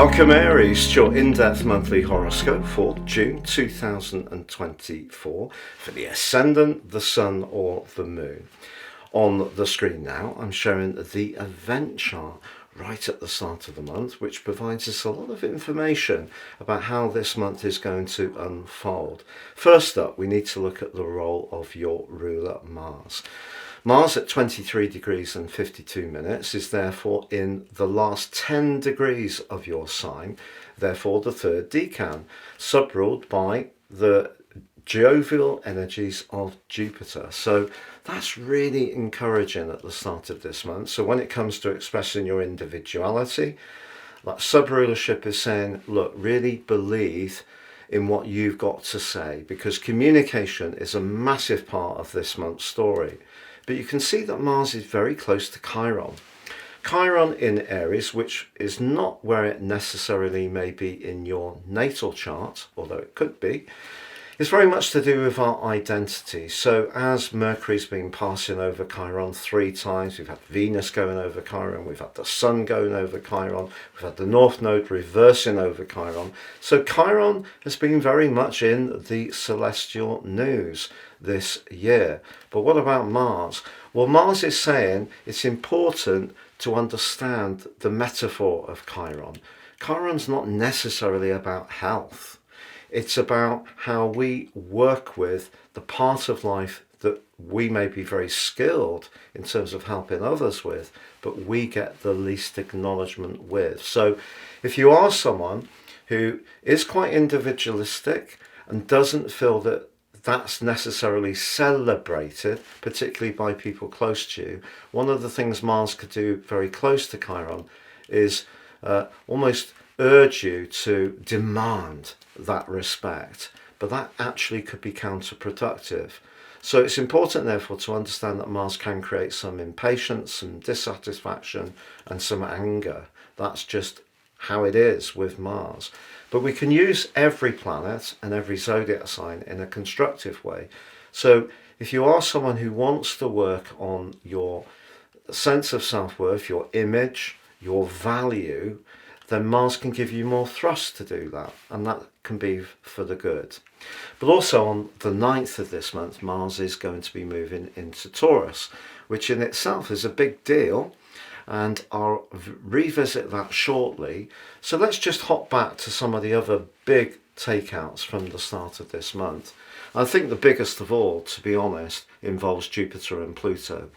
Welcome Aries to your in-depth monthly horoscope for June 2024 for the Ascendant, the Sun or the Moon. On the screen now I'm showing the event chart right at the start of the month, which provides us a lot of information about how this month is going to unfold. First up, we need to look at the role of your ruler Mars. Mars at 23 degrees and 52 minutes is therefore in the last 10 degrees of your sign, therefore the third decan, subruled by the jovial energies of Jupiter. So that's really encouraging at the start of this month. So when it comes to expressing your individuality, that sub-rulership is saying, look, really believe in what you've got to say, because communication is a massive part of this month's story. But you can see that Mars is very close to Chiron. Chiron in Aries, which is not where it necessarily may be in your natal chart, although it could be, is very much to do with our identity. So as Mercury's been passing over Chiron 3 times, we've had Venus going over Chiron, we've had the Sun going over Chiron, we've had the North Node reversing over Chiron. So Chiron has been very much in the celestial news this year. But what about Mars? Well, Mars is saying it's important to understand the metaphor of Chiron. Chiron's not necessarily about health. It's about how we work with the part of life that we may be very skilled in terms of helping others with, but we get the least acknowledgement with. So if you are someone who is quite individualistic and doesn't feel that that's necessarily celebrated, particularly by people close to you, one of the things Mars could do very close to Chiron is almost urge you to demand that respect, but that actually could be counterproductive. So it's important therefore to understand that Mars can create some impatience, some dissatisfaction and some anger. That's just how it is with Mars. But we can use every planet and every zodiac sign in a constructive way. So if you are someone who wants to work on your sense of self-worth, your image, your value, then Mars can give you more thrust to do that, and that can be for the good. But also on the 9th of this month, Mars is going to be moving into Taurus, which in itself is a big deal, and I'll revisit that shortly. So let's just hop back to some of the other big takeouts from the start of this month. I think the biggest of all, to be honest, involves Jupiter and Pluto.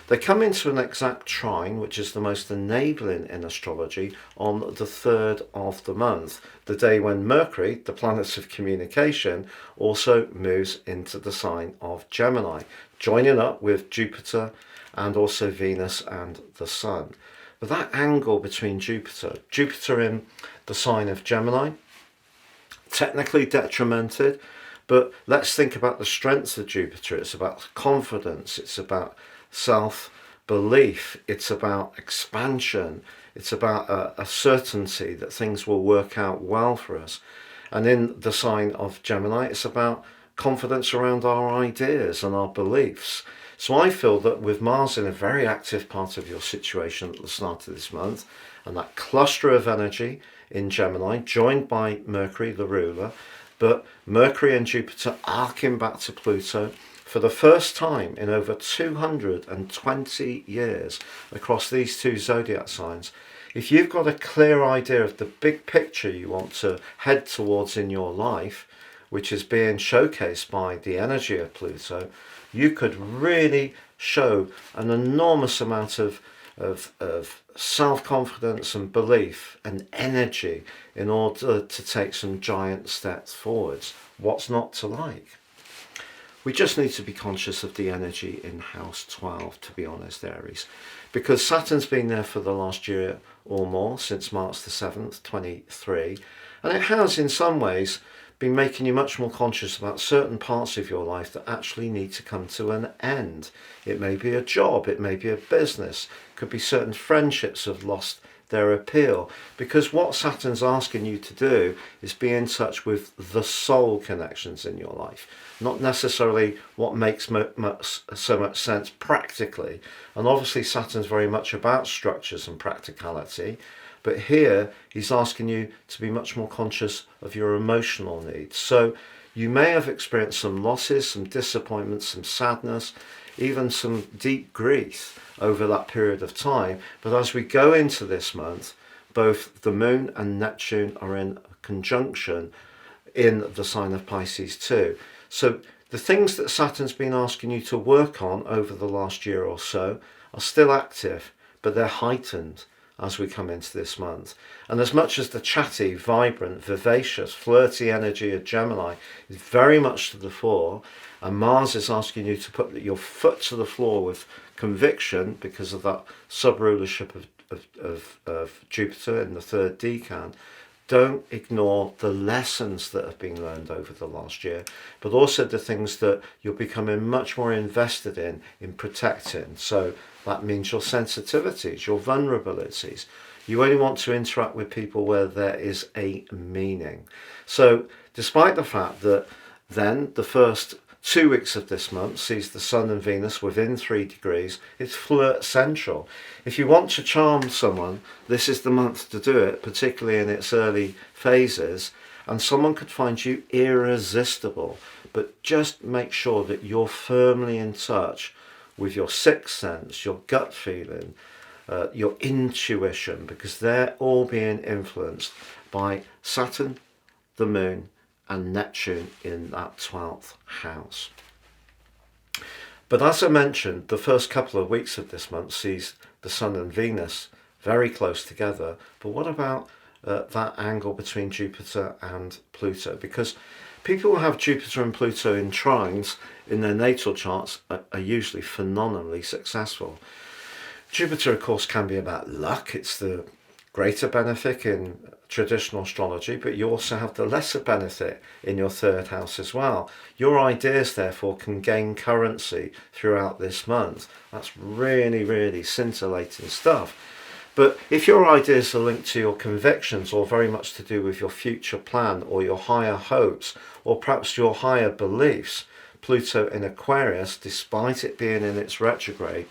They come into an exact trine, which is the most enabling in astrology, on the 3rd of the month, the day when Mercury, the planet of communication, also moves into the sign of Gemini, joining up with Jupiter and also Venus and the Sun. But that angle between Jupiter in the sign of Gemini, technically detrimented, but let's think about the strengths of Jupiter. It's about confidence, it's about self-belief, it's about expansion, it's about a certainty that things will work out well for us. And in the sign of Gemini, it's about confidence around our ideas and our beliefs. So I feel that with Mars in a very active part of your situation at the start of this month, and that cluster of energy in Gemini, joined by Mercury, the ruler, but Mercury and Jupiter arcing back to Pluto for the first time in over 220 years across these two zodiac signs. If you've got a clear idea of the big picture you want to head towards in your life, which is being showcased by the energy of Pluto, you could really show an enormous amount of self-confidence and belief and energy in order to take some giant steps forwards. What's not to like? We just need to be conscious of the energy in house 12, to be honest, Aries, because Saturn's been there for the last year or more, since March the 7th, 23, and it has in some ways been making you much more conscious about certain parts of your life that actually need to come to an end. It may be a job, it may be a business, it could be certain friendships have lost their appeal, because what Saturn's asking you to do is be in touch with the soul connections in your life, not necessarily what makes so much sense practically. And obviously Saturn's very much about structures and practicality, But here he's asking you to be much more conscious of your emotional needs. So you may have experienced some losses, some disappointments, some sadness, even some deep grief over that period of time. But as we go into this month, both the moon and Neptune are in conjunction in the sign of Pisces too. So the things that Saturn's been asking you to work on over the last year or so are still active, but they're heightened as we come into this month. And as much as the chatty, vibrant, vivacious, flirty energy of Gemini is very much to the fore, and Mars is asking you to put your foot to the floor with conviction because of that sub-rulership of Jupiter in the third decan, don't ignore the lessons that have been learned over the last year, but also the things that you're becoming much more invested in protecting. So that means your sensitivities, your vulnerabilities. You only want to interact with people where there is a meaning. So despite the fact that then the first 2 weeks of this month sees the Sun and Venus within 3 degrees, it's flirt central. If you want to charm someone, this is the month to do it, particularly in its early phases, and someone could find you irresistible. But just make sure that you're firmly in touch with your sixth sense, your gut feeling, your intuition, because they're all being influenced by Saturn, the moon, and Neptune in that 12th house. But as I mentioned, the first couple of weeks of this month sees the Sun and Venus very close together. But what about that angle between Jupiter and Pluto? Because people who have Jupiter and Pluto in trines in their natal charts are usually phenomenally successful. Jupiter, of course, can be about luck. It's the greater benefit in traditional astrology, but you also have the lesser benefit in your third house as well. Your ideas, therefore, can gain currency throughout this month. That's really, really scintillating stuff. But if your ideas are linked to your convictions or very much to do with your future plan or your higher hopes or perhaps your higher beliefs, Pluto in Aquarius, despite it being in its retrograde,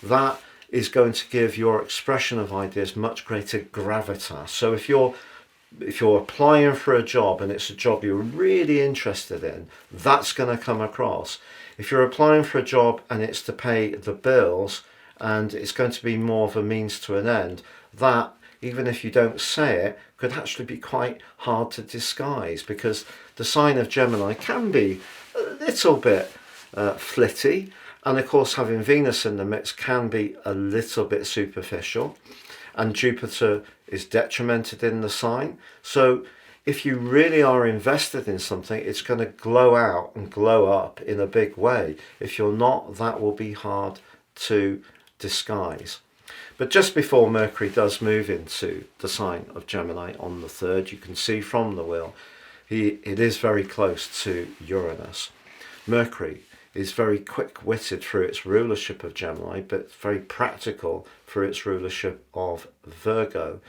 that is going to give your expression of ideas much greater gravitas. So if you're applying for a job and it's a job you're really interested in, that's going to come across. If you're applying for a job and it's to pay the bills and it's going to be more of a means to an end, that, even if you don't say it, could actually be quite hard to disguise, because the sign of Gemini can be a little bit flitty. And of course, having Venus in the mix can be a little bit superficial, and Jupiter is detrimented in the sign. So if you really are invested in something, it's going to glow out and glow up in a big way. If you're not, that will be hard to disguise. But just before Mercury does move into the sign of Gemini on the 3rd, you can see from the wheel, it is very close to Uranus. Mercury is very quick-witted through its rulership of Gemini, but very practical for its rulership of Virgo.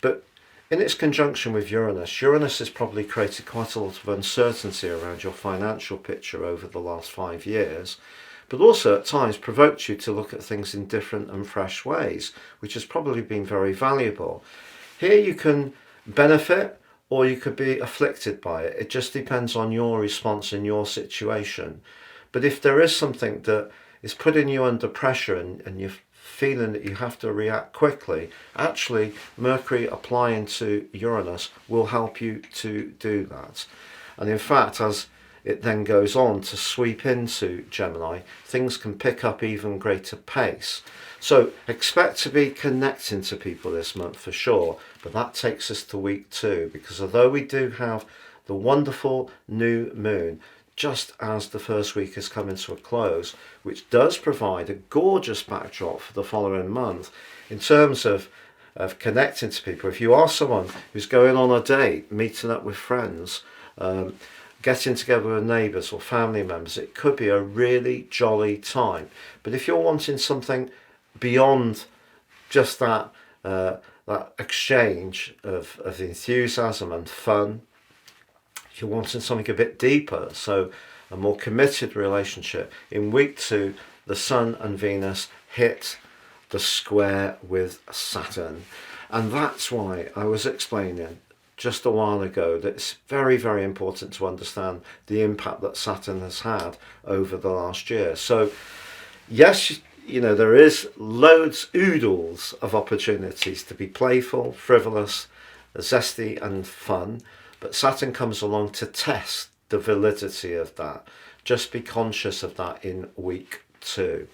But in its conjunction with Uranus, Uranus has probably created quite a lot of uncertainty around your financial picture over the last 5 years, but also at times provoked you to look at things in different and fresh ways, which has probably been very valuable. Here you can benefit or you could be afflicted by it. It just depends on your response in your situation. But if there is something that is putting you under pressure and you're feeling that you have to react quickly, actually Mercury applying to Uranus will help you to do that. And in fact, as it then goes on to sweep into Gemini, things can pick up even greater pace. So expect to be connecting to people this month for sure, but that takes us to week 2, because although we do have the wonderful new moon just as the first week has come into a close, which does provide a gorgeous backdrop for the following month in terms of connecting to people. If you are someone who's going on a date, meeting up with friends, getting together with neighbours or family members, it could be a really jolly time. But if you're wanting something beyond just that exchange of enthusiasm and fun, if you're wanting something a bit deeper, so a more committed relationship, in week 2, the Sun and Venus hit the square with Saturn. And that's why I was explaining just a while ago that it's very, very important to understand the impact that Saturn has had over the last year. So, yes, there is loads, oodles of opportunities to be playful, frivolous, zesty, and fun. But Saturn comes along to test the validity of that. Just be conscious of that in week 2.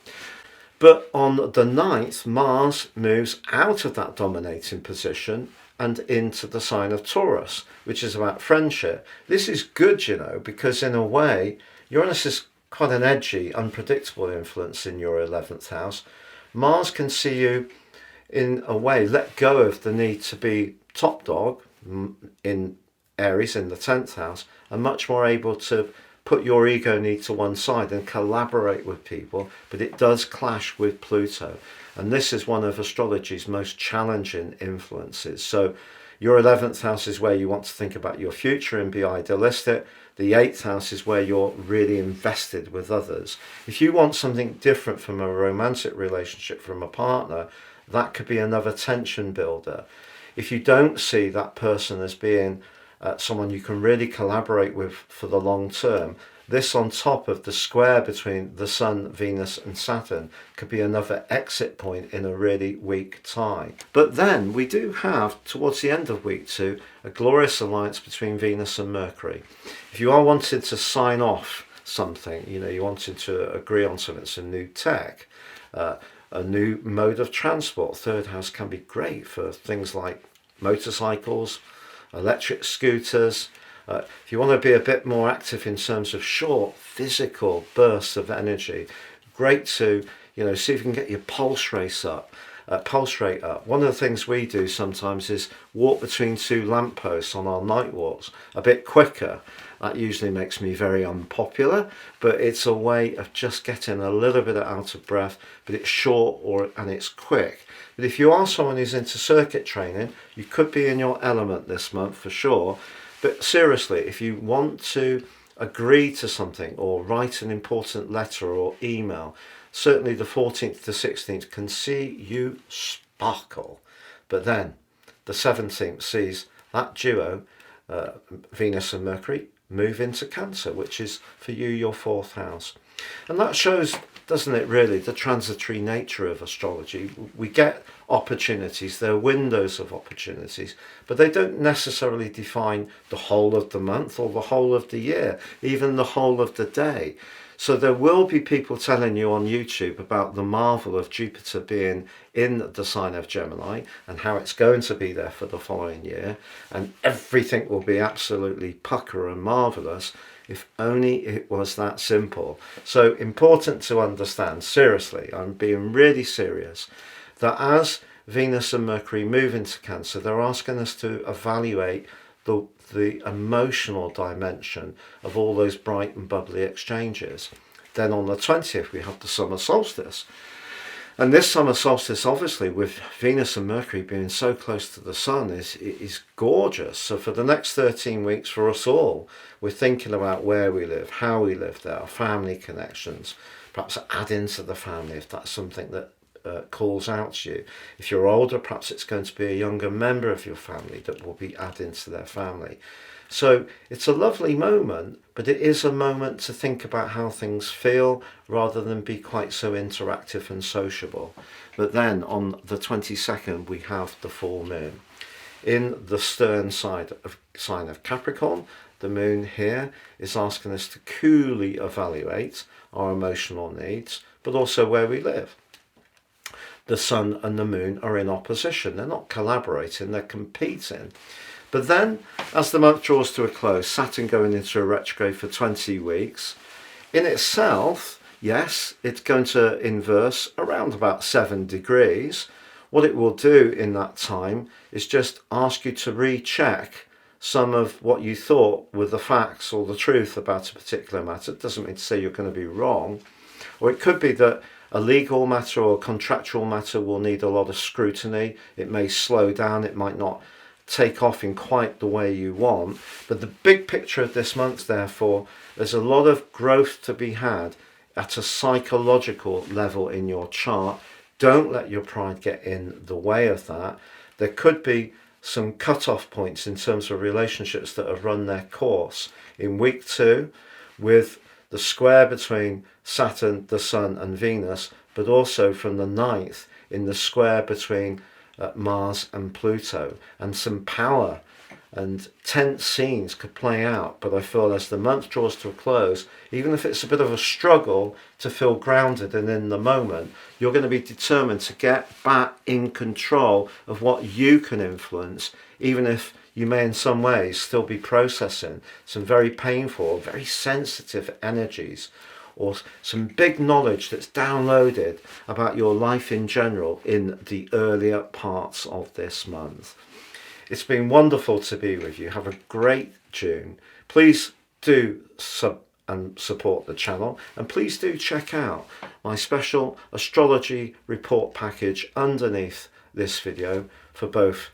But on the 9th, Mars moves out of that dominating position and into the sign of Taurus, which is about friendship. This is good, because in a way, Uranus is quite an edgy, unpredictable influence in your 11th house. Mars can see you, in a way, let go of the need to be top dog in Aries in the 10th house, and much more able to put your ego need to one side and collaborate with people, but it does clash with Pluto. And this is one of astrology's most challenging influences. So your 11th house is where you want to think about your future and be idealistic. The 8th house is where you're really invested with others. If you want something different from a romantic relationship from a partner, that could be another tension builder. If you don't see that person as being someone you can really collaborate with for the long term, this on top of the square between the Sun, Venus and Saturn could be another exit point in a really weak tie. But then we do have, towards the end of week 2, a glorious alliance between Venus and Mercury. If you are wanting to sign off something, you wanted to agree on something, it's a new tech, a new mode of transport. 3rd house can be great for things like motorcycles, electric scooters. If you want to be a bit more active in terms of short physical bursts of energy, great to see if you can get your pulse rate up. One of the things we do sometimes is walk between 2 lampposts on our night walks a bit quicker. That usually makes me very unpopular, but it's a way of just getting a little bit out of breath, but it's short and it's quick. But if you are someone who's into circuit training, you could be in your element this month for sure. But seriously, if you want to agree to something or write an important letter or email, certainly the 14th to 16th can see you sparkle. But then the 17th sees that duo, Venus and Mercury, move into Cancer, which is for you your 4th house. And that shows, doesn't it really, the transitory nature of astrology. We get opportunities, they're windows of opportunities, but they don't necessarily define the whole of the month or the whole of the year, even the whole of the day. So there will be people telling you on YouTube about the marvel of Jupiter being in the sign of Gemini and how it's going to be there for the following year, and everything will be absolutely pucker and marvelous. If only it was that simple. So important to understand, seriously, I'm being really serious, that as Venus and Mercury move into Cancer, they're asking us to evaluate the emotional dimension of all those bright and bubbly exchanges. Then on the 20th, we have the summer solstice. And this summer solstice, obviously, with Venus and Mercury being so close to the Sun, is gorgeous. So for the next 13 weeks for us all, we're thinking about where we live, how we live there, our family connections, perhaps add into the family if that's something that calls out to you. If you're older, perhaps it's going to be a younger member of your family that will be adding to their family. So it's a lovely moment, but it is a moment to think about how things feel rather than be quite so interactive and sociable. But then on the 22nd, we have the full moon. In the stern sign of Capricorn, the moon here is asking us to coolly evaluate our emotional needs, but also where we live. The sun and the moon are in opposition. They're not collaborating, they're competing. But then, as the month draws to a close, Saturn going into a retrograde for 20 weeks, in itself, yes, it's going to inverse around about 7 degrees. What it will do in that time is just ask you to recheck some of what you thought were the facts or the truth about a particular matter. It doesn't mean to say you're going to be wrong. Or it could be that a legal matter or a contractual matter will need a lot of scrutiny. It may slow down, it might not take off in quite the way you want. But the big picture of this month, therefore, there's a lot of growth to be had at a psychological level in your chart. Don't let your pride get in the way of that. There could be some cut-off points in terms of relationships that have run their course in week 2 with the square between Saturn, the Sun and Venus, but also from the 9th in the square between Mars and Pluto, and some power and tense scenes could play out. But I feel as the month draws to a close, even if it's a bit of a struggle to feel grounded and in the moment, you're going to be determined to get back in control of what you can influence, even if you may in some ways still be processing some very painful, very sensitive energies, or some big knowledge that's downloaded about your life in general in the earlier parts of this month. It's been wonderful to be with you. Have a great June. Please do support the channel, and please do check out my special astrology report package underneath this video for both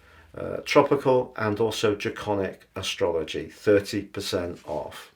tropical and also draconic astrology, 30% off.